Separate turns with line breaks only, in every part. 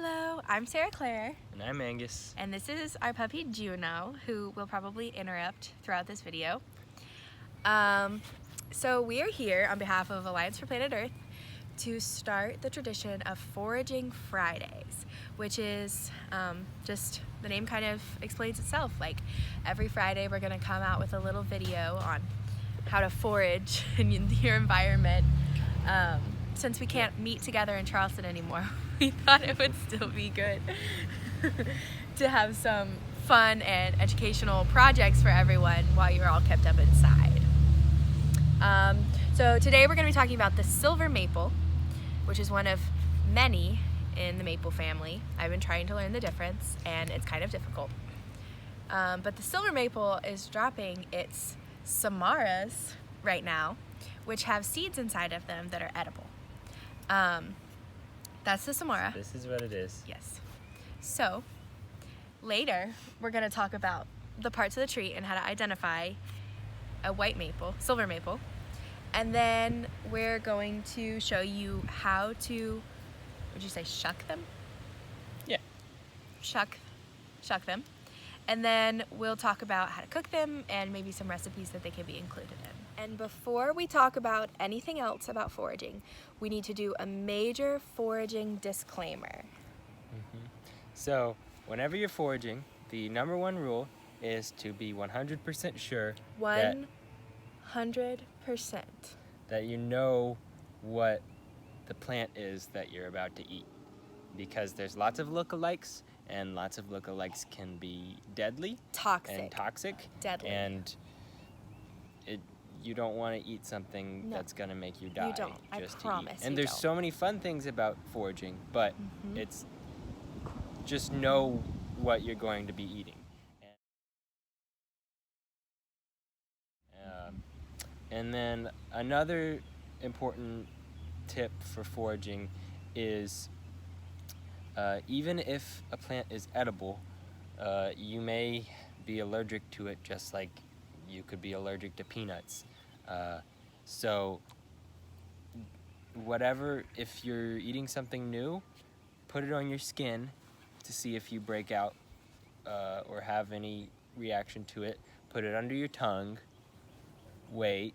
Hello, I'm Sarah Claire.
And I'm Angus.
And this is our puppy Juno, who will probably interrupt throughout this video. So we are here on behalf of Alliance for Planet Earth to start the tradition of Foraging Fridays, which is just, the name kind of explains itself. Like every Friday we're going to come out with a little video on how to forage in your environment. Since we can't meet together in Charleston anymore, we thought it would still be good to have some fun and educational projects for everyone while you're all kept up inside. So today we're going to be talking about the silver maple, which is one of many in the maple family. I've been trying to learn the difference, and it's kind of difficult. But the silver maple is dropping its samaras right now, which have seeds inside of them that are edible. That's the samara.
This is what it is.
Yes. So later we're going to talk about the parts of the tree and how to identify a white maple, silver maple, and then we're going to show you how to, would you say shuck them?
Yeah.
Shuck them. And then we'll talk about how to cook them and maybe some recipes that they can be included in. And before we talk about anything else about foraging, we need to do a major foraging disclaimer.
So, whenever you're foraging, the number one rule is to be 100% sure
100%.
that you know what the plant is that you're about to eat. Because there's lots of lookalikes, and lots of lookalikes can be deadly. Toxic.
Deadly.
And you don't want to eat something that's going to make you die.
You don't.
Just
I promise.
to eat. And there's so many fun things about foraging, but it's just know what you're going to be eating. And then another important tip for foraging is even if a plant is edible, you may be allergic to it, just like you could be allergic to peanuts. So whatever, if you're eating something new, put it on your skin to see if you break out or have any reaction to it. Put it under your tongue, wait,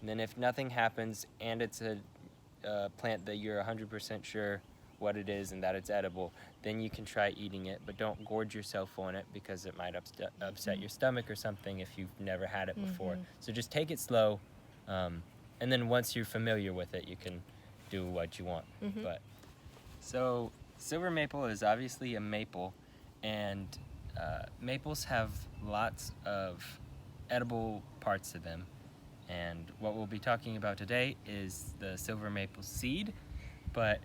and then if nothing happens and it's a plant that you're 100% sure what it is and that it's edible, then you can try eating it, but don't gorge yourself on it because it might upset your stomach or something if you've never had it before. So just take it slow, and then once you're familiar with it, you can do what you want. But so silver maple is obviously a maple, and maples have lots of edible parts to them, and what we'll be talking about today is the silver maple seed. But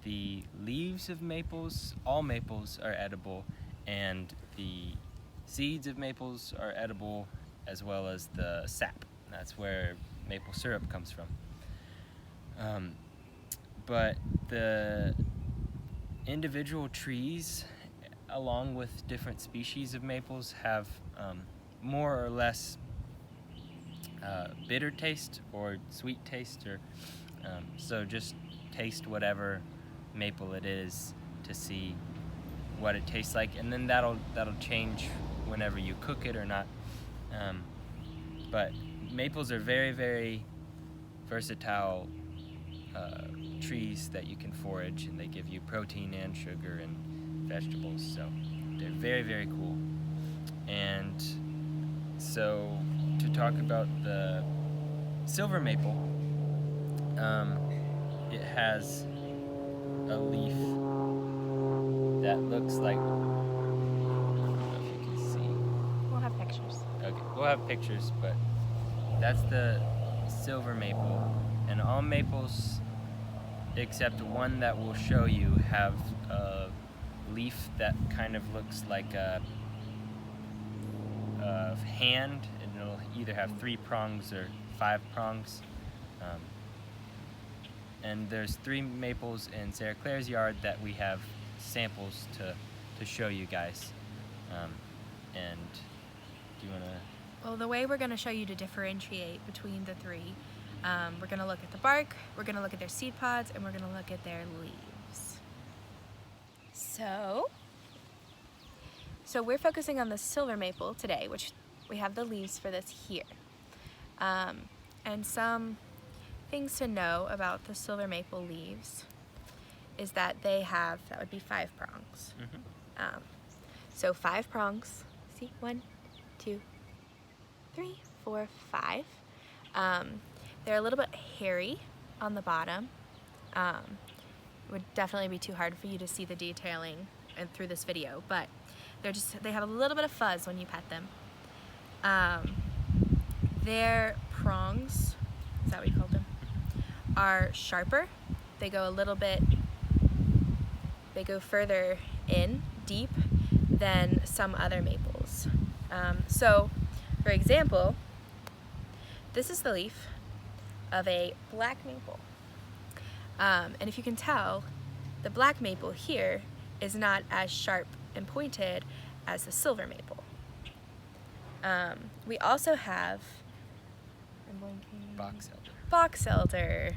the leaves of maples, all maples are edible, and the seeds of maples are edible, as well as the sap. That's where maple syrup comes from. But the individual trees, along with different species of maples, have more or less bitter taste or sweet taste, or so just taste whatever maple it is to see what it tastes like, and then that'll change whenever you cook it or not. But maples are very, very versatile trees that you can forage, and they give you protein and sugar and vegetables, so they're very, very cool. And so to talk about the silver maple, it has a leaf that looks like, I don't know if you can see.
We'll have pictures.
Okay, we'll have pictures, but that's the silver maple, and all maples except one that we'll show you have a leaf that kind of looks like a hand, and it'll either have 3 prongs or 5 prongs. And there's 3 maples in Sarah Claire's yard that we have samples to show you guys. And do you want to?
Well, the way we're going to show you to differentiate between the 3, we're going to look at the bark, we're going to look at their seed pods, and we're going to look at their leaves. So we're focusing on the silver maple today, which we have the leaves for this here. And some things to know about the silver maple leaves is that they have, that would be 5 prongs. So 5 prongs, see, 1, 2, 3, 4, 5. They're a little bit hairy on the bottom. It would definitely be too hard for you to see the detailing and through this video, but they have a little bit of fuzz when you pet them. Their prongs, is that what you called them, are sharper. They go further in, deep, than some other maples. So, for example, this is the leaf of a black maple. And if you can tell, the black maple here is not as sharp and pointed as the silver maple. We also have box elder.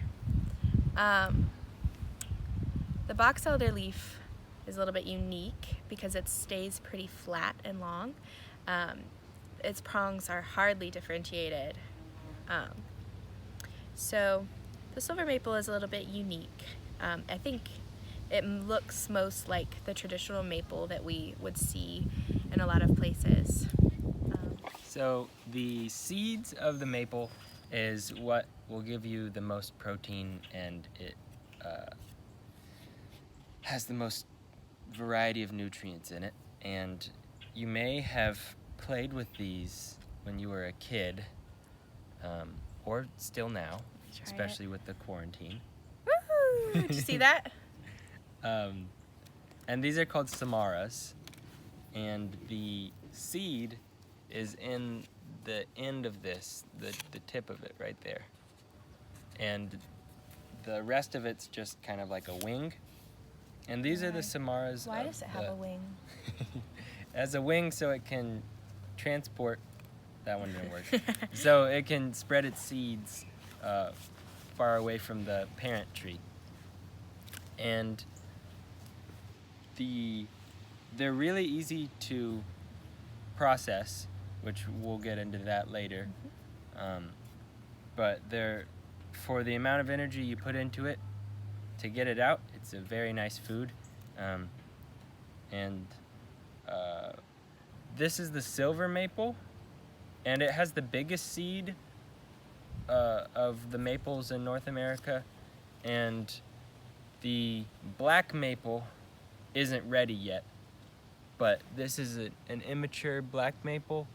The box elder leaf is a little bit unique because it stays pretty flat and long. Its prongs are hardly differentiated. So the silver maple is a little bit unique. I think it looks most like the traditional maple that we would see in a lot of places.
So the seeds of the maple is what will give you the most protein, and it has the most variety of nutrients in it. And you may have played with these when you were a kid, or still now, especially with the quarantine.
Woohoo! Did you see that?
And these are called samaras, and the seed is in the end of this, the tip of it right there. And the rest of it's just kind of like a wing. And these are the samaras.
Why does it have a wing?
It has a wing so it can transport, that one didn't work. So it can spread its seeds far away from the parent tree. And they're really easy to process, which we'll get into that later. But for the amount of energy you put into it to get it out, it's a very nice food. This is the silver maple, and it has the biggest seed of the maples in North America. And the black maple isn't ready yet, but this is an immature black maple.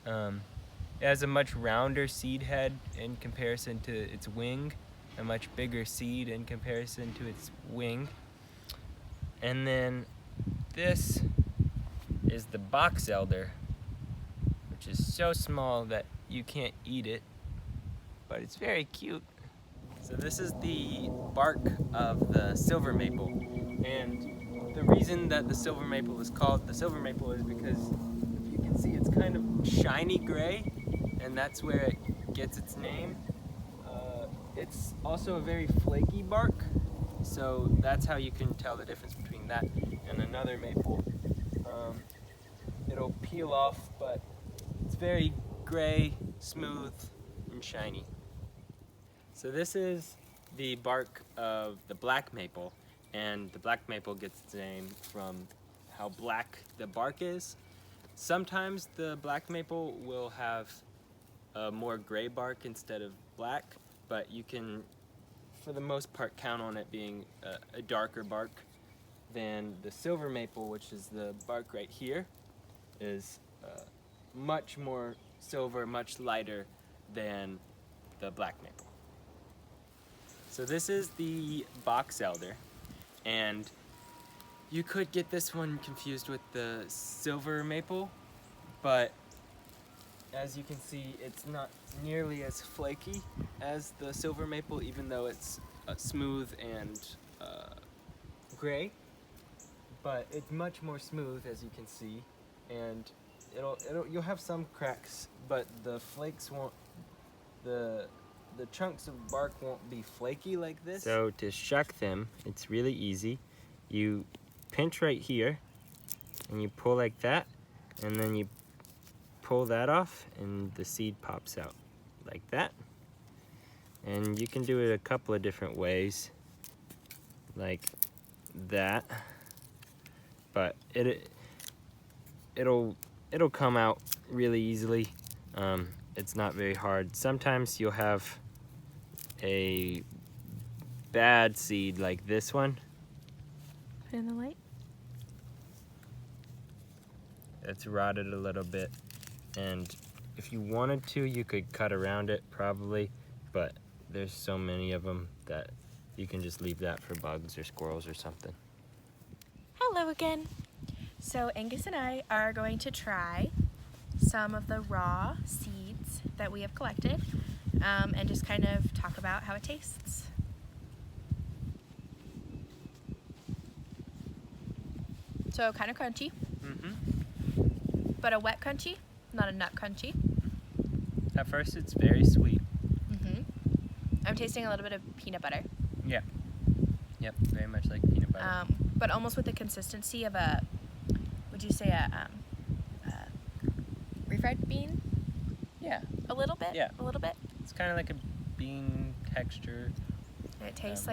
It has a much rounder seed head in comparison to its wing, a much bigger seed in comparison to its wing. And then this is the box elder, which is so small that you can't eat it, but it's very cute. So this is the bark of the silver maple, and the reason that the silver maple is called the silver maple is because, if you can see, it's kind of shiny gray, and that's where it gets its name. It's also a very flaky bark, so that's how you can tell the difference between that and another maple. It'll peel off, but it's very gray, smooth, and shiny. So this is the bark of the black maple, and the black maple gets its name from how black the bark is. Sometimes the black maple will have a more gray bark instead of black, but you can, for the most part, count on it being a darker bark than the silver maple, which is the bark right here, is much more silver, much lighter than the black maple. So this is the box elder, and you could get this one confused with the silver maple, but as you can see, it's not nearly as flaky as the silver maple, even though it's smooth and gray. But it's much more smooth, as you can see, and you'll have some cracks, but the flakes won't. The chunks of bark won't be flaky like this. So to shuck them, it's really easy. You pinch right here, and you pull like that, and then you pull that off, and the seed pops out like that. And you can do it a couple of different ways, like that, but it'll come out really easily. It's not very hard. Sometimes you'll have a bad seed like this one.
Put it in the light.
It's rotted a little bit, and if you wanted to, you could cut around it probably, but there's so many of them that you can just leave that for bugs or squirrels or something.
Hello again. So Angus and I are going to try some of the raw seeds that we have collected, and just kind of talk about how it tastes. So kind of crunchy, but a wet crunchy, not a nut crunchy.
At first it's very sweet.
I'm tasting a little bit of peanut butter.
Yeah. Yep, very much like peanut butter.
But almost with the consistency of a, would you say a refried bean?
Yeah.
A little bit?
Yeah.
A little bit?
It's kind of like a bean texture.
And it tastes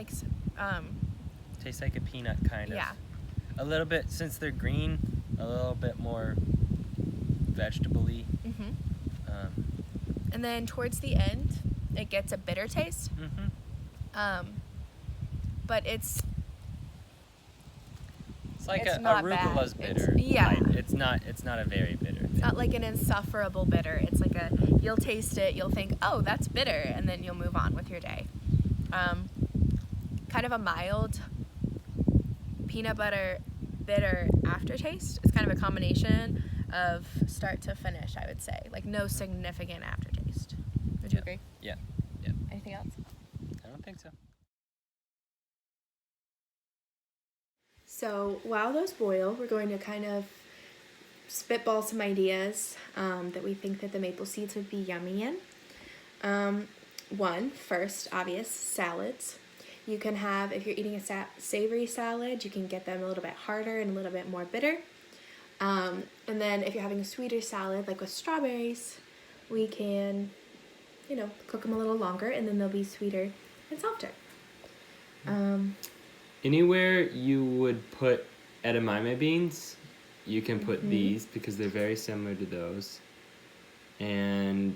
Tastes like a peanut kind of.
yeah.
A little bit, since they're green, a little bit more vegetable-y.
And then towards the end, it gets a bitter taste. But it's
like
it's
a
not
arugula's
bad.
bitter.
Yeah.
It's not a very bitter thing.
It's not like an insufferable bitter. It's like you'll taste it, you'll think, oh, that's bitter, and then you'll move on with your day. Kind of a mild peanut butter bitter aftertaste. It's kind of a combination of start to finish, I would say. Like no significant aftertaste. Would you agree?
Yeah.
Anything else?
I don't think so.
So while those boil, we're going to kind of spitball some ideas that we think that the maple seeds would be yummy in. First, obvious, salads. You can have, if you're eating a savory salad, you can get them a little bit harder and a little bit more bitter. And then if you're having a sweeter salad, like with strawberries, we can, cook them a little longer, and then they'll be sweeter and softer.
Anywhere you would put edamame beans, you can put these because they're very similar to those. And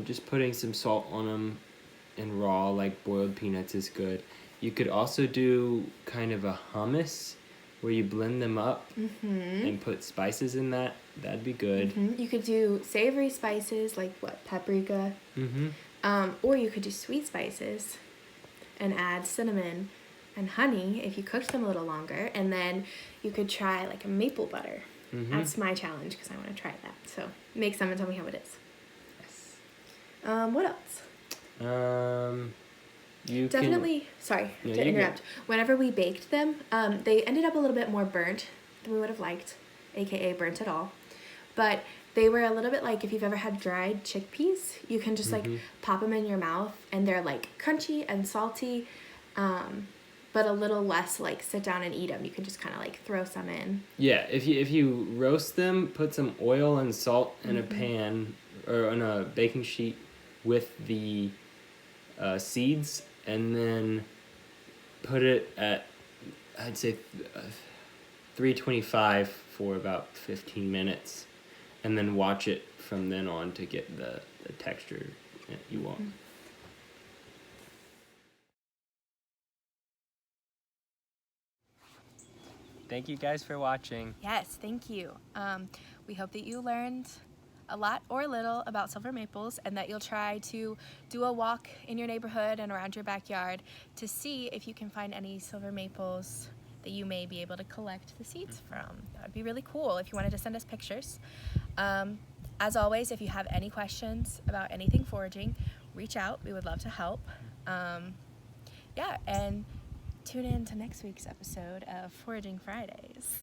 just putting some salt on them and raw, like boiled peanuts, is good. You could also do kind of a hummus where you blend them up and put spices in that. That'd be good.
You could do savory spices like paprika. Or you could do sweet spices and add cinnamon and honey if you cooked them a little longer. And then you could try like a maple butter. That's my challenge because I want to try that. So make some and tell me how it is.
Yes.
What else?
You
Definitely, sorry to interrupt. Whenever we baked them, they ended up a little bit more burnt than we would have liked, aka burnt it all. But they were a little bit like if you've ever had dried chickpeas, you can just like pop them in your mouth and they're like crunchy and salty, but a little less like sit down and eat them. You can just kind of like throw some in.
Yeah, if you roast them, put some oil and salt in a pan or on a baking sheet with the seeds, and then put it at, I'd say 325 for about 15 minutes, and then watch it from then on to get the texture that you want. Thank you guys for watching.
Yes, thank you. We hope that you learned a lot or little about silver maples, and that you'll try to do a walk in your neighborhood and around your backyard to see if you can find any silver maples that you may be able to collect the seeds from. That would be really cool if you wanted to send us pictures. As always, if you have any questions about anything foraging, reach out. We would love to help. And tune in to next week's episode of Foraging Fridays.